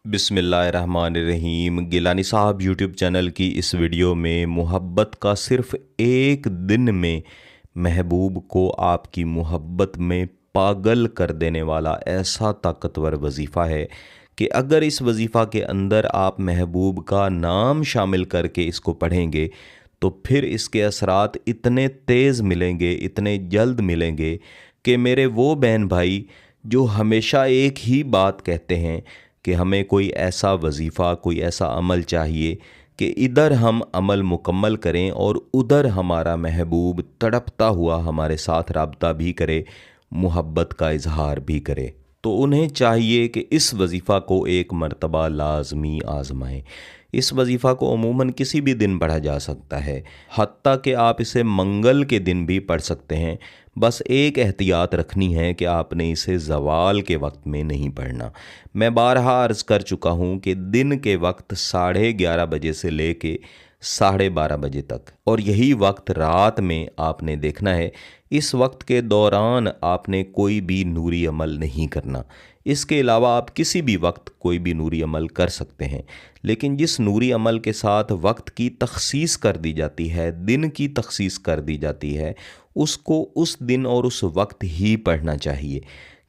बिस्मिल्लाहिर्रहमानिर्रहीम। गिलानी साहब YouTube channel की इस वीडियो में मोहब्बत का सिर्फ़ एक दिन में महबूब को आपकी मोहब्बत में पागल कर देने वाला ऐसा ताकतवर वजीफ़ा है कि अगर इस वजीफ़ा के अंदर आप महबूब का नाम शामिल करके इसको पढ़ेंगे तो फिर इसके असरात इतने तेज़ मिलेंगे, इतने जल्द मिलेंगे कि मेरे वो बहन भाई जो हमेशा एक ही बात कहते हैं कि हमें कोई ऐसा वजीफ़ा, कोई ऐसा अमल चाहिए कि इधर हम अमल मुकम्मल करें और उधर हमारा महबूब तड़पता हुआ हमारे साथ रब्ता भी करे, मोहब्बत का इजहार भी करे, तो उन्हें चाहिए कि इस वजीफ़ा को एक मर्तबा लाजमी आजमाएं। इस वजीफ़ा को अमूमन किसी भी दिन पढ़ा जा सकता है, हत्ता कि आप इसे मंगल के दिन भी पढ़ सकते हैं। बस एक एहतियात रखनी है कि आपने इसे ज़वाल के वक्त में नहीं पढ़ना। मैं बारहा अर्ज़ कर चुका हूँ कि दिन के वक्त 11:30 बजे से लेके 12:30 बजे तक, और यही वक्त रात में आपने देखना है। इस वक्त के दौरान आपने कोई भी नूरी अमल नहीं करना। इसके अलावा आप किसी भी वक्त कोई भी नूरी अमल कर सकते हैं, लेकिन जिस नूरी अमल के साथ वक्त की तखसीस कर दी जाती है, दिन की तखसीस कर दी जाती है, उसको उस दिन और उस वक्त ही पढ़ना चाहिए,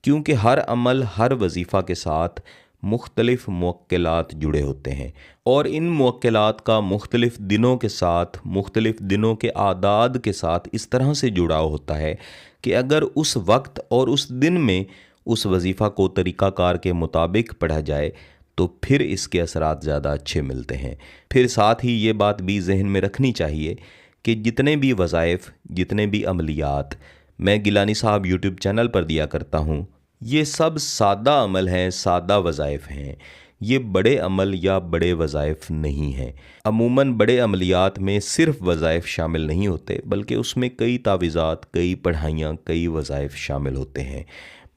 क्योंकि हर अमल, हर वजीफ़ा के साथ मुख्तलिफ़ मुवक्किलात जुड़े होते हैं और इन मुवक्किलात का मुख्तलिफ़ दिनों के साथ, मुख्तलिफ़ दिनों के आदाद के साथ इस तरह से जुड़ाव होता है कि अगर उस वक्त और उस दिन में उस वजीफ़ा को तरीक़ाकार के मुताबिक पढ़ा जाए तो फिर इसके असरात ज़्यादा अच्छे मिलते हैं। फिर साथ ही ये बात भी जहन में रखनी चाहिए कि जितने भी वज़ाइफ़, जितने भी अमलियात मैं गिलानी साहब यूट्यूब चैनल पर दिया करता हूँ, ये सब सादा अमल हैं, सादा वज़ाइफ़ हैं। ये बड़े अमल या बड़े वज़ाइफ़ नहीं हैं। अमूमन बड़े अमलियात में सिर्फ़ वज़ाइफ़ शामिल नहीं होते, बल्कि उसमें कई तावीज़ात, कई पढ़ाइयाँ, कई वज़ाइफ़ शामिल होते हैं।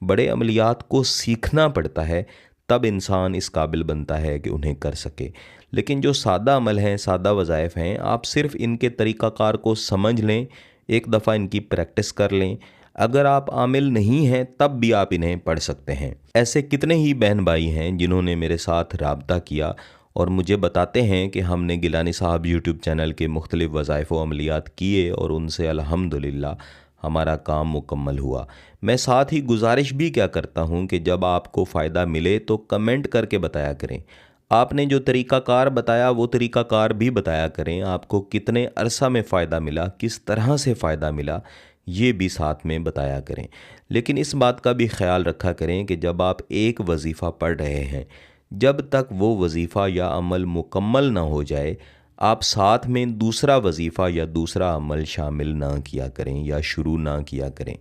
बड़े अमलियात को सीखना पड़ता है, तब इंसान इस काबिल बनता है कि उन्हें कर सके। लेकिन जो सादा अमल हैं, सादा वज़ाइफ़ हैं, आप सिर्फ़ इनके तरीक़ाकार को समझ लें, एक दफ़ा इनकी प्रैक्टिस कर लें। अगर आप आमिल नहीं हैं तब भी आप इन्हें पढ़ सकते हैं। ऐसे कितने ही बहन भाई हैं जिन्होंने मेरे साथ राब्ता किया और मुझे बताते हैं कि हमने गिलानी साहब यूट्यूब चैनल के मुख्तलिफ़ वज़ाइफ़ व अमलियात किए और उनसे अल्हम्दुलिल्लाह हमारा काम मुकम्मल हुआ। मैं साथ ही गुजारिश भी क्या करता हूँ कि जब आपको फ़ायदा मिले तो कमेंट करके बताया करें। आपने जो तरीक़ाकार बताया वो तरीक़ाकार भी बताया करें। आपको कितने अरसा में फ़ायदा मिला, किस तरह से फ़ायदा मिला, ये भी साथ में बताया करें। लेकिन इस बात का भी ख्याल रखा करें कि जब आप एक वजीफ़ा पढ़ रहे हैं, जब तक वो वजीफ़ा या अमल मुकम्मल ना हो जाए, आप साथ में दूसरा वजीफ़ा या दूसरा अमल शामिल ना किया करें या शुरू ना किया करें।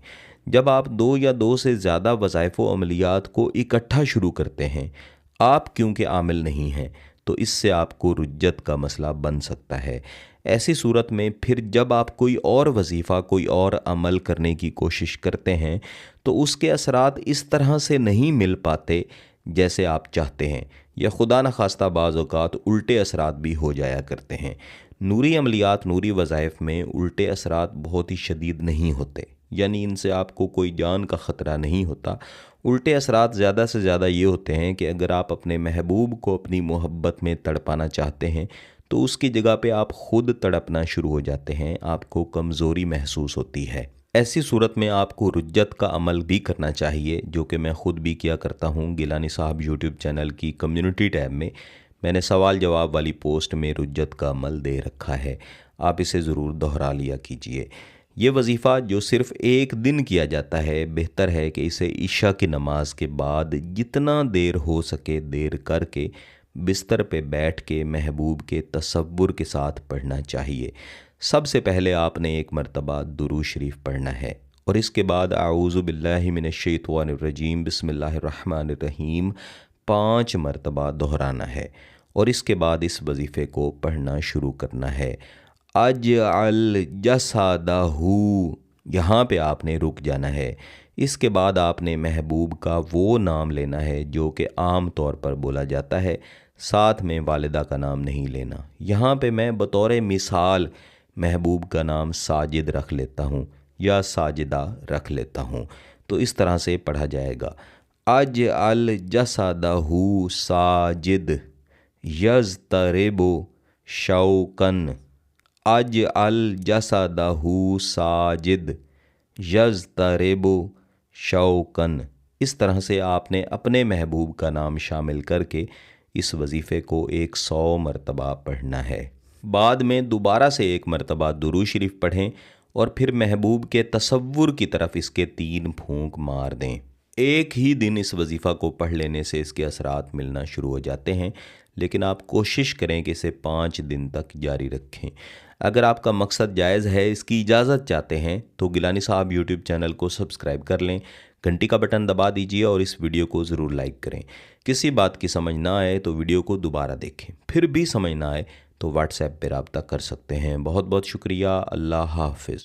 जब आप दो या दो से ज़्यादा वज़ाइफ़ व अमलियात को इकट्ठा शुरू करते हैं, आप क्योंकि आमिल नहीं हैं, तो इससे आपको रुज्जत का मसला बन सकता है। ऐसी सूरत में फिर जब आप कोई और वजीफ़ा, कोई और अमल करने की कोशिश करते हैं तो उसके असरात इस तरह से नहीं मिल पाते जैसे आप चाहते हैं, या खुदा न खास्ता बाज़ औक़ात उल्टे असरात भी हो जाया करते हैं। नूरी अमलियात, नूरी वज़ाइफ़ में उल्टे असरात बहुत ही शदीद नहीं होते, यानी इनसे आपको कोई जान का ख़तरा नहीं होता। उल्टे असरात ज़्यादा से ज़्यादा ये होते हैं कि अगर आप अपने महबूब को अपनी मोहब्बत में तड़पाना चाहते हैं तो उसकी जगह पे आप ख़ुद तड़पना शुरू हो जाते हैं, आपको कमज़ोरी महसूस होती है। ऐसी सूरत में आपको रुज्जत का अमल भी करना चाहिए, जो कि मैं ख़ुद भी किया करता हूँ। गिलानी साहब यूट्यूब चैनल की कम्युनिटी टैब में मैंने सवाल जवाब वाली पोस्ट में रुज्जत का अमल दे रखा है, आप इसे ज़रूर दोहरा लिया कीजिए। ये वजीफ़ा जो सिर्फ़ एक दिन किया जाता है, बेहतर है कि इसे इशा की नमाज के बाद जितना देर हो सके देर करके बिस्तर पे बैठ के महबूब के तसव्वुर के साथ पढ़ना चाहिए। सबसे पहले आपने एक मरतबा दुरूद शरीफ पढ़ना है और इसके बाद आऊज़ु बिल्लाहि मिनश्शैतानिर्रजीम बिस्मिल्लाहिर्रहमानिर्रहीम 5 मरतबा दोहराना है और इसके बाद इस वजीफ़े को पढ़ना शुरू करना है। अजअल जसादहू, यहाँ पे आपने रुक जाना है। इसके बाद आपने महबूब का वो नाम लेना है जो कि आम तौर पर बोला जाता है, साथ में वालिदा का नाम नहीं लेना। यहाँ पे मैं बतौर मिसाल महबूब का नाम साजिद रख लेता हूँ या साजिदा रख लेता हूँ, तो इस तरह से पढ़ा जाएगा। अज अल जसदहू साजिद यज़तरिबु शौकन। अज अल जसदहू साजिद यज़तरिबु शौकन। इस तरह से आपने अपने महबूब का नाम शामिल करके इस वजीफ़े को 100 मरतबा पढ़ना है। बाद में दोबारा से एक मरतबा दुरूद शरीफ पढ़ें और फिर महबूब के तसव्वुर की तरफ इसके 3 फूंक मार दें। एक ही दिन इस वजीफ़ा को पढ़ लेने से इसके असरात मिलना शुरू हो जाते हैं, लेकिन आप कोशिश करें कि इसे 5 दिन तक जारी रखें। अगर आपका मकसद जायज़ है, इसकी इजाज़त चाहते हैं, तो गिलानी साहब यूट्यूब चैनल को सब्सक्राइब कर लें, घंटी का बटन दबा दीजिए और इस वीडियो को ज़रूर लाइक करें। किसी बात की समझ ना आए तो वीडियो को दोबारा देखें, फिर भी समझ ना आए तो व्हाट्सएप पर रब्ता कर सकते हैं। बहुत बहुत शुक्रिया। अल्लाह हाफ़िज़।